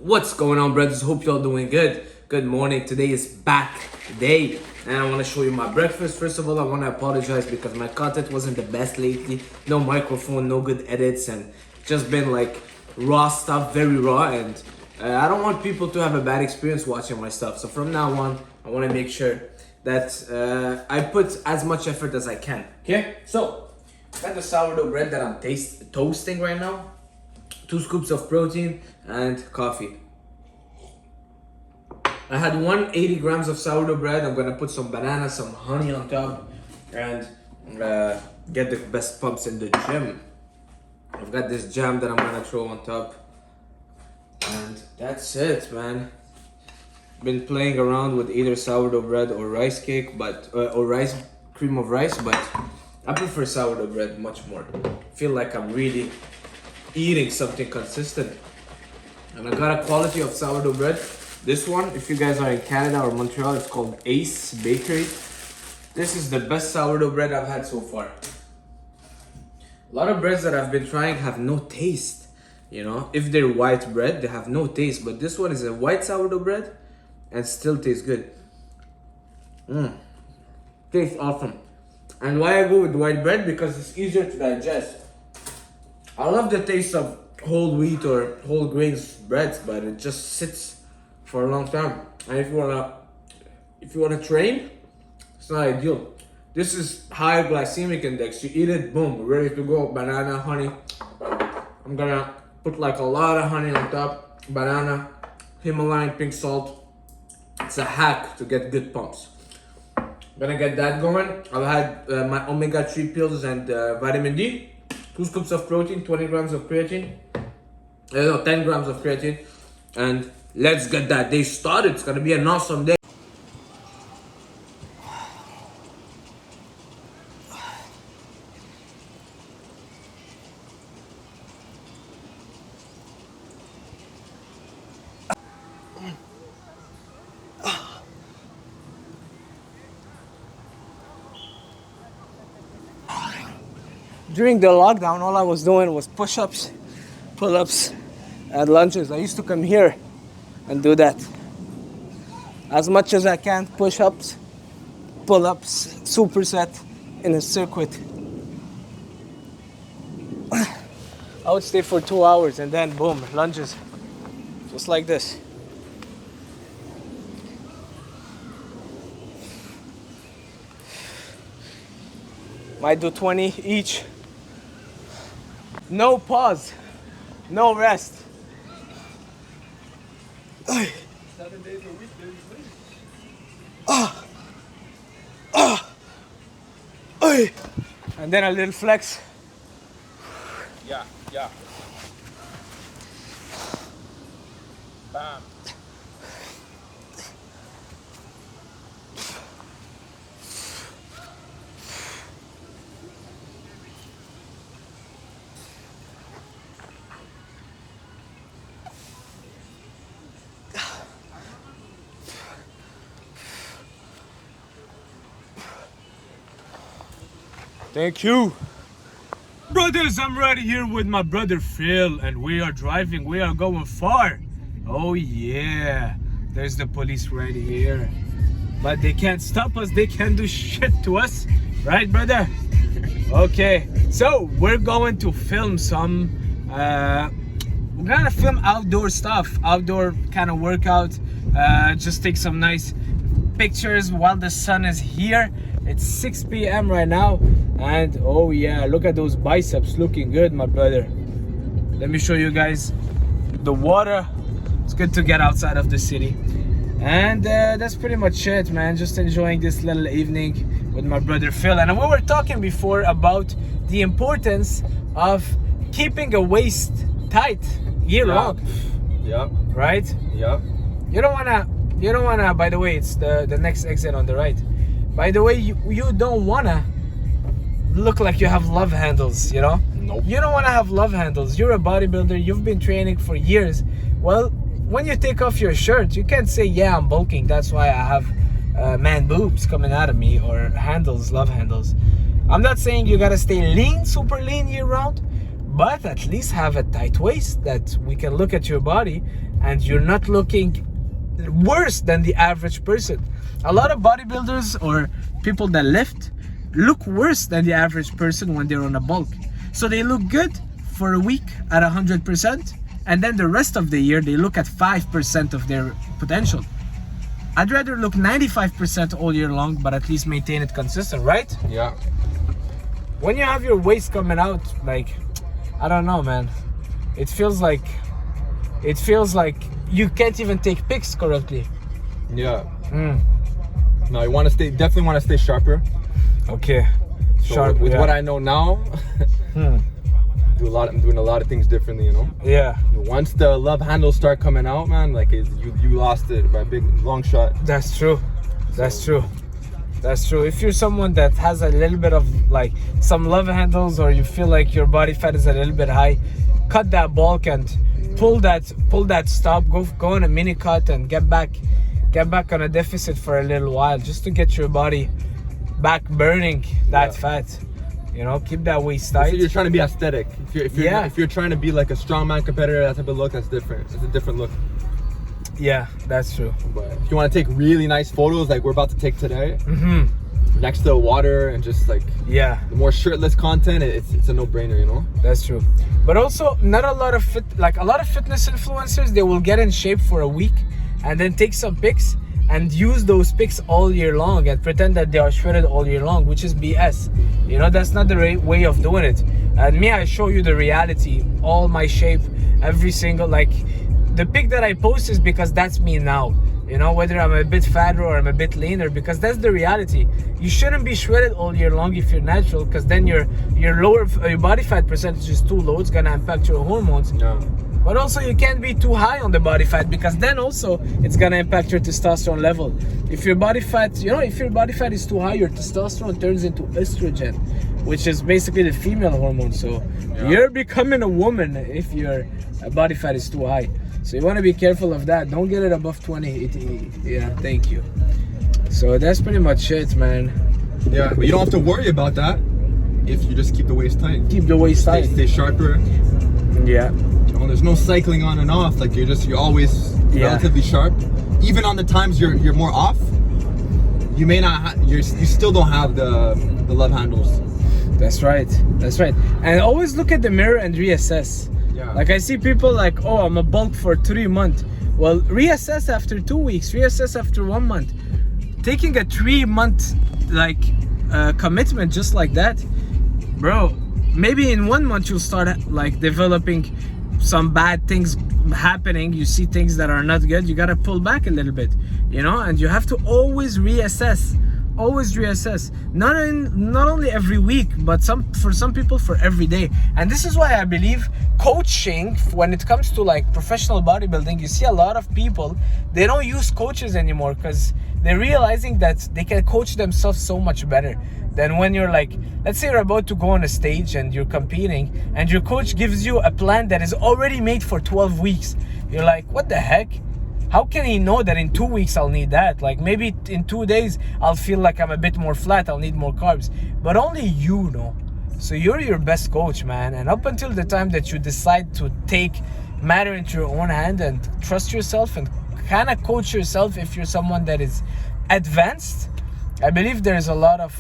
What's going on, brothers? Hope y'all doing good. Good morning. Today is back day, and I want to show you my breakfast. First of all, I want to apologize because my content wasn't the best lately. No microphone, no good edits, and just been like raw stuff, very raw. And I don't want people to have a bad experience watching my stuff. So from now on, I want to make sure that I put as much effort as I can. Okay? So, got the sourdough bread that I'm toasting right now. 2 scoops of protein and coffee. I had 180 grams of sourdough bread. I'm gonna put some banana, some honey on top, and get the best pumps in the gym. I've got this jam that I'm gonna throw on top, and that's it, man. Been playing around with either sourdough bread or rice cake, or cream of rice, but I prefer sourdough bread much more. Feel like I'm really eating something consistent. And I got a quality of sourdough bread. This one, if you guys are in Canada or Montreal, it's called Ace Bakery. This is the best sourdough bread I've had so far. A lot of breads that I've been trying have no taste. You know, if they're white bread, they have no taste. But this one is a white sourdough bread and still tastes good. Tastes awesome. And why I go with white bread? Because it's easier to digest. I love the taste of whole wheat or whole grains breads, but it just sits for a long time. And if you wanna train, it's not ideal. This is high glycemic index. You eat it, boom, ready to go. Banana, honey. I'm gonna put like a lot of honey on top. Banana, Himalayan pink salt. It's a hack to get good pumps. Gonna get that going. I've had my omega-3 pills and vitamin D. 2 scoops of protein, 20 grams of creatine. 10 grams of creatine. And let's get that day started. It's gonna be an awesome day. During the lockdown, all I was doing was push-ups, pull-ups, and lunges. I used to come here and do that. As much as I can, push-ups, pull-ups, superset in a circuit. I would stay for 2 hours and then boom, lunges. Just like this. Might do 20 each. No pause, no rest. 7 days a week, baby. And then a little flex. Yeah. Bam. Thank you. Brothers, I'm right here with my brother Phil, and we are driving. We are going far. Oh yeah. There's the police right here. But they can't stop us. They can't do shit to us. Right, brother? Okay. So, we're going to film some... we're gonna film outdoor stuff. Outdoor kind of workout. Just take some nice pictures while the sun is here. It's 6 p.m. right now, and oh yeah, look at those biceps looking good, my brother. Let me show you guys the water. It's good to get outside of the city, and that's pretty much it, man. Just enjoying this little evening with my brother Phil. And we were talking before about the importance of keeping a waist tight year long. Yep. Right? Yep. You don't wanna, by the way, it's the next exit on the right. By the way, you don't wanna look like you have love handles, you know? Nope. You don't wanna have love handles. You're a bodybuilder, you've been training for years. Well, when you take off your shirt, you can't say, yeah, I'm bulking, that's why I have man boobs coming out of me, or handles, love handles. I'm not saying you gotta stay lean, super lean year round, but at least have a tight waist that we can look at your body and you're not looking worse than the average person. A lot of bodybuilders or people that lift look worse than the average person when they're on a bulk. So they look good for a week at 100%, and then the rest of the year they look at 5% of their potential. I'd rather look 95% all year long, but at least maintain it consistent, right? Yeah. When you have your waist coming out, like, I don't know, man. It feels like you can't even take pics correctly. Yeah. No, you want to definitely want to stay sharper. Okay. So Sharp. with Yeah. what I know now, I'm doing a lot of things differently, you know. Yeah. Once the love handles start coming out, man, like you lost it by a big long shot. That's true. That's true. That's true. If you're someone that has a little bit of like some love handles, or you feel like your body fat is a little bit high, cut that bulk and pull that stop. Go on a mini cut and get back on a deficit for a little while, just to get your body back burning that fat. You know, keep that waist tight. So you're trying to be aesthetic. If you're trying to be like a strongman competitor, that type of look, that's different. It's a different look. Yeah, that's true. But if you want to take really nice photos like we're about to take today, next to the water and just like the more shirtless content, it's a no-brainer, you know. That's true. But also, not a lot of fitness influencers, they will get in shape for a week and then take some pics and use those pics all year long and pretend that they are shredded all year long, which is BS. You know, that's not the right way of doing it. And me, I show you the reality, all my shape, every single, like, the pic that I post is because that's me now. You know, whether I'm a bit fatter or I'm a bit leaner, because that's the reality. You shouldn't be shredded all year long if you're natural, because then your body fat percentage is too low. It's gonna impact your hormones. No. But also you can't be too high on the body fat, because then also it's gonna impact your testosterone level. If your body fat is too high, your testosterone turns into estrogen, which is basically the female hormone. So you're becoming a woman if your body fat is too high. So you want to be careful of that. Don't get it above 20. Yeah, thank you. So that's pretty much it, man. Yeah, but you don't have to worry about that if you just keep the waist tight. Keep the waist tight. Stay sharper. Yeah. You know, there's no cycling on and off. Like you're always relatively sharp. Even on the times you're more off, you may not. You still don't have the love handles. That's right. That's right. And always look at the mirror and reassess. Yeah. Like I see people like, oh, I'm a bulk for 3 months. Well, reassess after 2 weeks. Reassess after 1 month. Taking a 3-month like commitment just like that, bro. Maybe in 1 month you'll start like developing some bad things happening. You see things that are not good. You gotta pull back a little bit, you know. And you have to always reassess. Always reassess, not only every week, but for some people for every day. And this is why I believe coaching, when it comes to like professional bodybuilding, you see a lot of people, they don't use coaches anymore because they're realizing that they can coach themselves so much better than when you're like, let's say you're about to go on a stage and you're competing and your coach gives you a plan that is already made for 12 weeks. You're like, what the heck? How can he know that in 2 weeks I'll need that? Like maybe in 2 days I'll feel like I'm a bit more flat, I'll need more carbs. But only you know. So you're your best coach, man. And up until the time that you decide to take matter into your own hand and trust yourself and kind of coach yourself, if you're someone that is advanced, I believe there's a lot of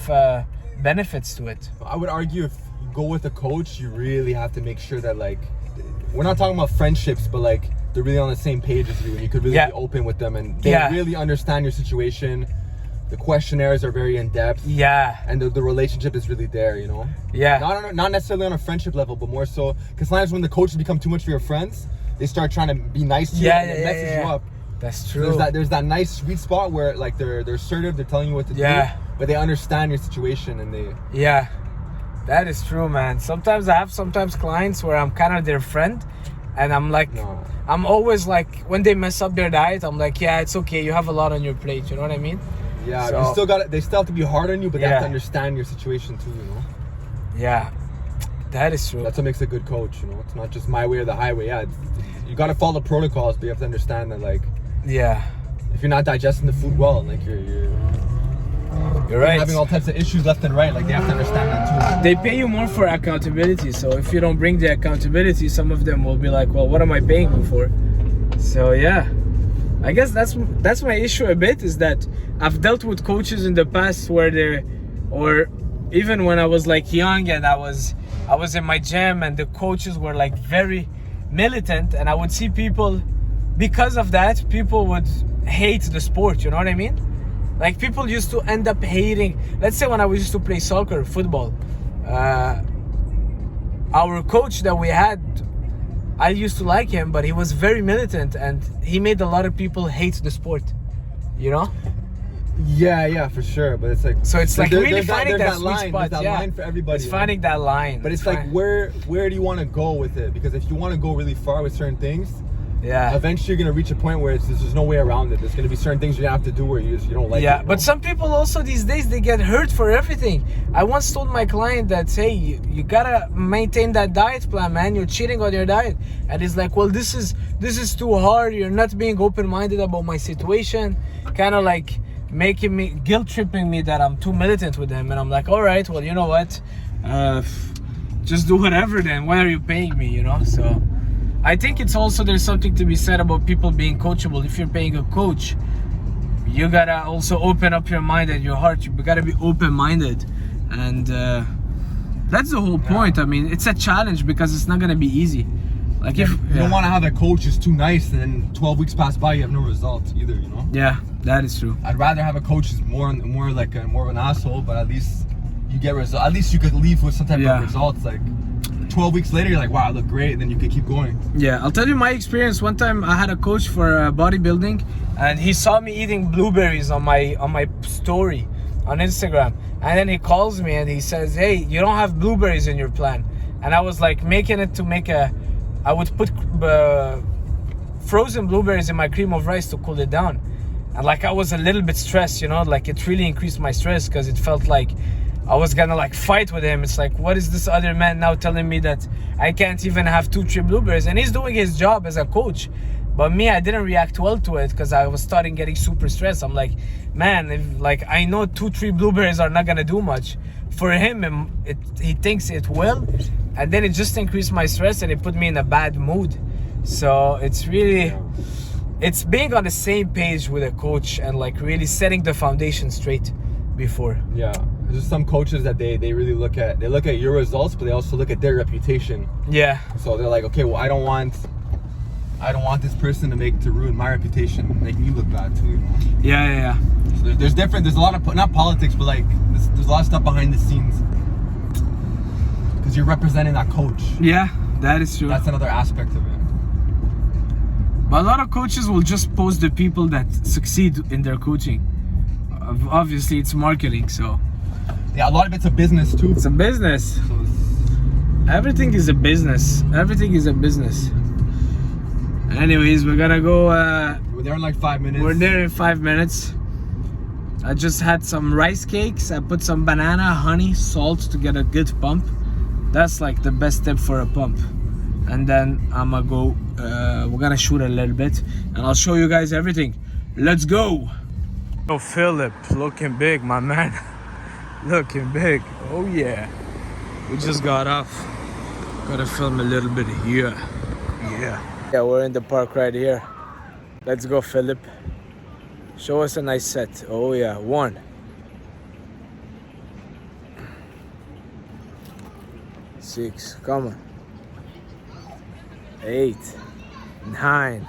benefits to it. I would argue if you go with a coach, you really have to make sure that like, we're not talking about friendships, but like they're really on the same page as you, and you could really be open with them, and they really understand your situation. The questionnaires are very in depth. Yeah. And the relationship is really there, you know. Yeah. Not necessarily on a friendship level, but more so because sometimes when the coaches become too much for your friends, they start trying to be nice to you and they message you up. That's true. So there's that nice sweet spot where like they're assertive, they're telling you what to do, but they understand your situation and they. Yeah. That is true, man. Sometimes I have clients where I'm kind of their friend, and I'm like, I'm always like, when they mess up their diet, I'm like, yeah, it's okay. You have a lot on your plate. You know what I mean? Yeah. So, they still have to be hard on you, but they have to understand your situation too, you know? Yeah. That is true. That's what makes a good coach, you know? It's not just my way or the highway. Yeah. You got to follow protocols, but you have to understand that, like, if you're not digesting the food well, like you're right. Having all types of issues left and right, like they have to understand that too. They pay you more for accountability, so if you don't bring the accountability, some of them will be like, well, what am I paying you for? So yeah, I guess that's my issue a bit, is that I've dealt with coaches in the past where they're, or even when I was like young and I was in my gym and the coaches were like very militant, and I would see people, because of that, people would hate the sport, you know what I mean? Like people used to end up hating, let's say when I used to play soccer, football, our coach that we had, I used to like him, but he was very militant and he made a lot of people hate the sport, you know? Yeah, for sure. But it's like, so it's like really finding that sweet line. spot. There's that line for everybody. It's finding that line. But it's like, where do you want to go with it? Because if you want to go really far with certain things, eventually you're gonna reach a point where there's no way around it. There's gonna be certain things you're gonna have to do where you don't like it. Yeah, but some people also these days, they get hurt for everything. I once told my client that, hey, you gotta maintain that diet plan, man. You're cheating on your diet. And he's like, well, this is too hard. You're not being open-minded about my situation. Kind of like making me, guilt-tripping me that I'm too militant with him. And I'm like, all right, well, you know what? Just do whatever then. Why are you paying me, you know? So I think it's also, there's something to be said about people being coachable. If you're paying a coach, you gotta also open up your mind and your heart. You gotta be open-minded, and that's the whole point. I mean, it's a challenge because it's not gonna be easy. Like if you don't want to have a coach who's too nice, and then 12 weeks pass by, you have no results either. You know? Yeah, that is true. I'd rather have a coach who's more of an asshole, but at least you get results. At least you could leave with some type of results. Like 12 weeks later, you're like, wow, I look great, and then you could keep going. Yeah, I'll tell you my experience. One time I had a coach for bodybuilding, and he saw me eating blueberries on my story on Instagram, and then he calls me and he says, hey, you don't have blueberries in your plan. And I was like making it to make I would put frozen blueberries in my cream of rice to cool it down, and like I was a little bit stressed, you know, like it really increased my stress because it felt like I was gonna like fight with him. It's like, what is this other man now telling me that I can't even have 2-3 blueberries? And he's doing his job as a coach. But me, I didn't react well to it because I was starting getting super stressed. I'm like, man, I know 2-3 blueberries are not gonna do much. For him, he thinks it will. And then it just increased my stress and it put me in a bad mood. So it's really, it's being on the same page with a coach and like really setting the foundation straight before. Yeah. There's some coaches that they really look at your results, but they also look at their reputation. Yeah. So they're like, okay, well, I don't want this person to ruin my reputation, make me look bad too. You know? Yeah. So there's a lot of, not politics, but like there's a lot of stuff behind the scenes because you're representing that coach. Yeah, that is true. That's another aspect of it. But a lot of coaches will just post the people that succeed in their coaching. Obviously, it's marketing, so. Yeah, a lot of it's a business too. It's a business. So everything is a business. Everything is a business. Anyways, we're gonna go. We're there in like 5 minutes. We're there in 5 minutes. I just had some rice cakes. I put some banana, honey, salt to get a good pump. That's like the best tip for a pump. And then I'm gonna go. We're gonna shoot a little bit, and I'll show you guys everything. Let's go. Oh, Philip, looking big, my man. Looking big. Oh yeah. We just got off. Gotta film a little bit here. Yeah, we're in the park right here. Let's go, Philip. Show us a nice set. Oh yeah, 1. 6, come on. 8, 9,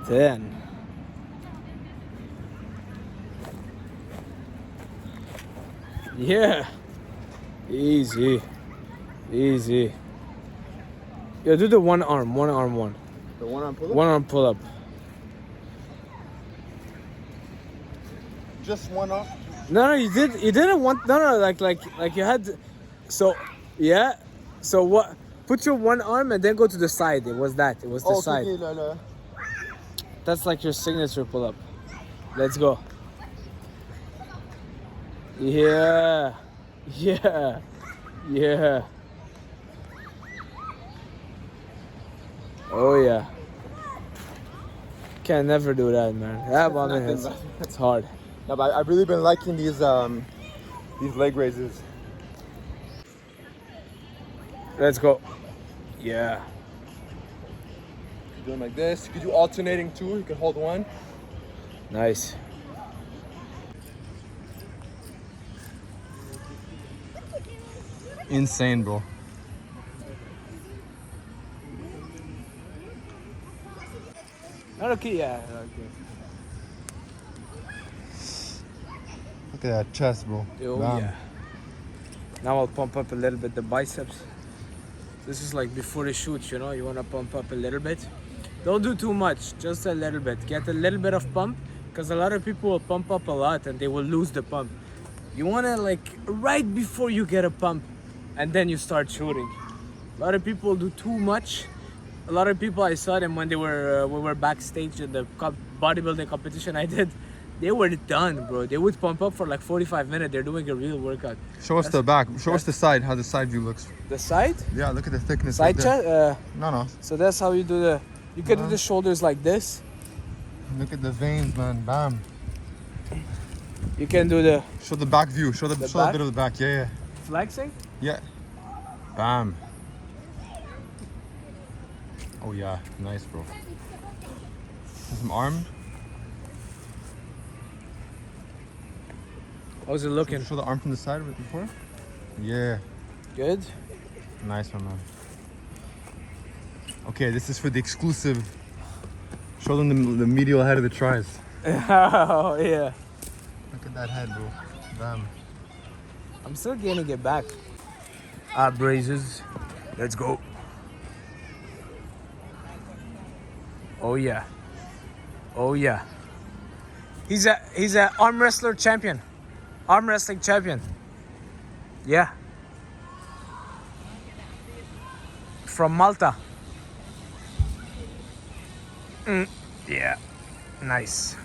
10. Yeah, easy. Yeah, do the one arm. The one arm pull up? One arm pull up. Just one arm? No, you didn't want, like you had, so, yeah. So what, put your one arm and then go to the side. It was the side. Okay, no. That's like your signature pull up. Let's go. Yeah. Oh yeah. Can never do that, man. That one it's hard. No, but I've really been liking these leg raises. Let's go. Yeah. do them like this. You can do alternating too. You can hold one. Nice. Insane, bro. Okay, yeah. Okay. Look at that chest, bro. Oh, Bam. yeah. Now I'll pump up a little bit the biceps. This is like before the shoot, you know, you want to pump up a little bit. Don't do too much, just a little bit. Get a little bit of pump, because a lot of people will pump up a lot and they will lose the pump. You want to like right before you get a pump and then you start shooting. A lot of people do too much. A lot of people, I saw them when they were we were backstage at the bodybuilding competition I did. They were done, bro. They would pump up for like 45 minutes. They're doing a real workout. Show us the back. Show us the side, how the side view looks. The side? Yeah, look at the thickness. Side right there. chest? No. So that's how you do the... You can do the shoulders like this. Look at the veins, man. Bam. You can do the... Show the back view. Show the The show back? a bit of the back. Yeah. flexing. Yeah. Bam. Oh yeah, nice, bro. Some arm. How's it looking? Show the arm from the side right before. Yeah. Good. Nice one, man. Okay, this is for the exclusive. Show them the medial head of the tries. Oh yeah. Look at that head, bro. Bam. I'm still gaining it back. Ab raises. Let's go. Oh yeah. Oh yeah. He's a arm wrestler champion. Arm wrestling champion. Yeah. From Malta. Yeah. Nice.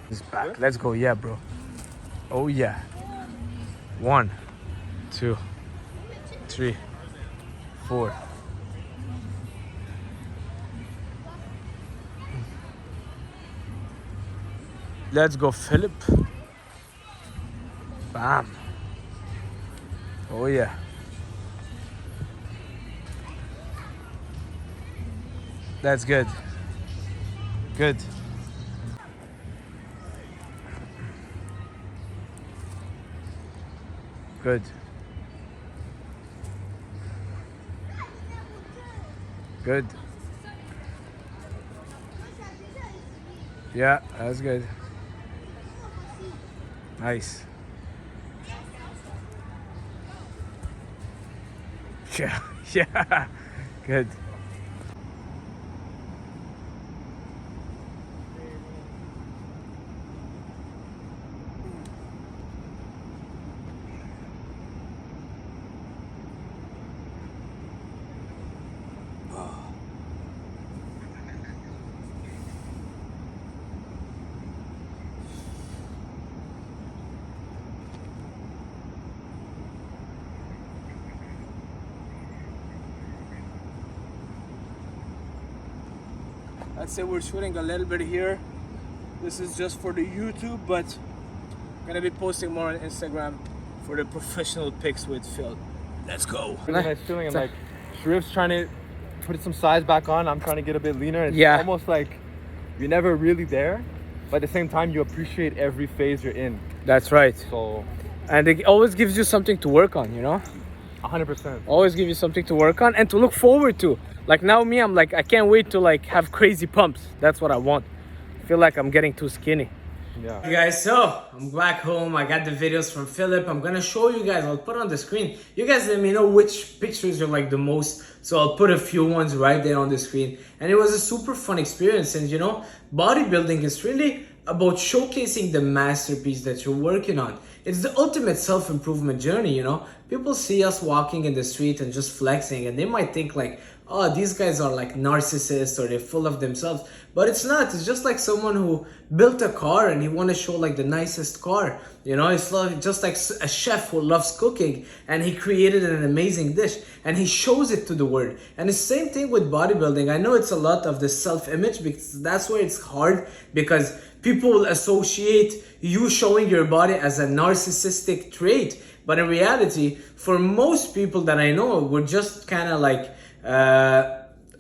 He's back. Let's go. Yeah, bro. Oh yeah. 1, 2, 3, 4. Let's go, Philippe. Bam. Oh yeah. That's good. Good. Good. Good. Yeah, that's good. Nice. Yeah, yeah. Good. Let's say we're shooting a little bit here. This is just for the YouTube, but I'm gonna be posting more on Instagram for the professional pics with Phil. Let's go. Really nice feeling. And like Charif's trying to put some size back on. I'm trying to get a bit leaner. It's Yeah. almost like you're never really there, but at the same time you appreciate every phase you're in. That's right. So And it always gives you something to work on, you know? 100%. Always give you something to work on and to look forward to. Like now me, I'm like, I can't wait to like have crazy pumps. That's what I want. I feel like I'm getting too skinny. Yeah. Hey guys, so I'm back home. I got the videos from Philip. I'm gonna show you guys. I'll put on the screen. You guys let me know which pictures you like the most. So I'll put a few ones right there on the screen. And it was a super fun experience. And you know, bodybuilding is really about showcasing the masterpiece that you're working on. It's the ultimate self-improvement journey, you know? People see us walking in the street and just flexing and they might think like, oh, these guys are like narcissists or they're full of themselves. But it's not. It's just like someone who built a car and he want to show like the nicest car. You know, it's like, just like a chef who loves cooking and he created an amazing dish and he shows it to the world. And the same thing with bodybuilding. I know it's a lot of the self-image because that's where it's hard, because people will associate you showing your body as a narcissistic trait. But in reality, for most people that I know, we're just kind of like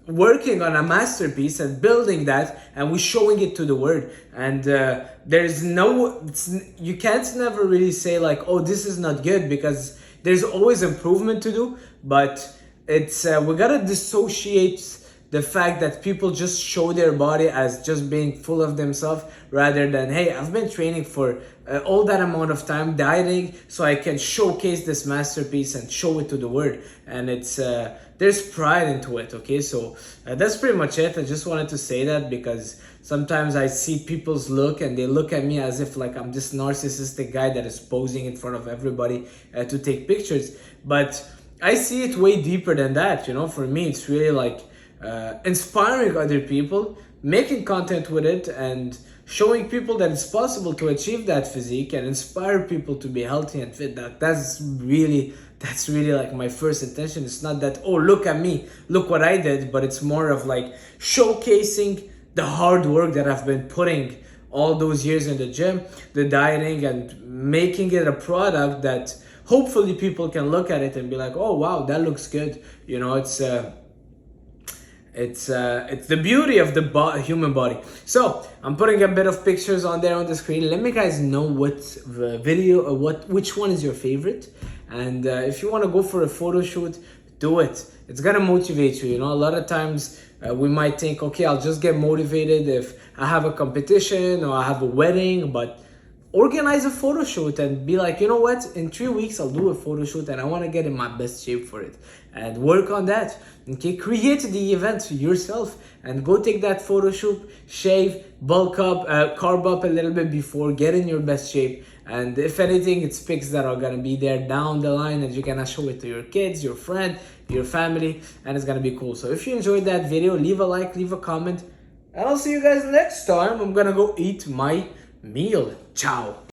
working on a masterpiece and building that, and we're showing it to the world. And there's no, you can't never really say like, oh, this is not good, because there's always improvement to do. But it's we gotta dissociate the fact that people just show their body as just being full of themselves, rather than, hey, I've been training for all that amount of time, dieting, so I can showcase this masterpiece and show it to the world. And it's there's pride into it. Okay, so that's pretty much it. I just wanted to say that, because sometimes I see people's look and they look at me as if like I'm this narcissistic guy that is posing in front of everybody to take pictures. But I see it way deeper than that. You know, for me, it's really like inspiring other people, making content with it, and showing people that it's possible to achieve that physique and inspire people to be healthy and fit. That's really like my first intention. It's not that, oh, look at me, look what I did, but it's more of like showcasing the hard work that I've been putting all those years in the gym, the dieting, and making it a product that hopefully people can look at it and be like, oh wow, that looks good. You know, it's the beauty of the human body. So I'm putting a bit of pictures on there on the screen. Let me guys know what video, which one is your favorite. And if you want to go for a photo shoot, do it. It's gonna motivate you. You know, a lot of times we might think, okay, I'll just get motivated if I have a competition or I have a wedding, but organize a photo shoot and be like, you know what, in 3 weeks I'll do a photo shoot and I want to get in my best shape for it, and work on that. Okay, create the event yourself and go take that photo shoot, shave, bulk up, carb up a little bit before, get in your best shape. And if anything, it's pics that are gonna be there down the line, and you can show it to your kids, your friend, your family, and it's gonna be cool. So if you enjoyed that video, leave a like, leave a comment, and I'll see you guys next time. I'm gonna go eat my meal. Ciao.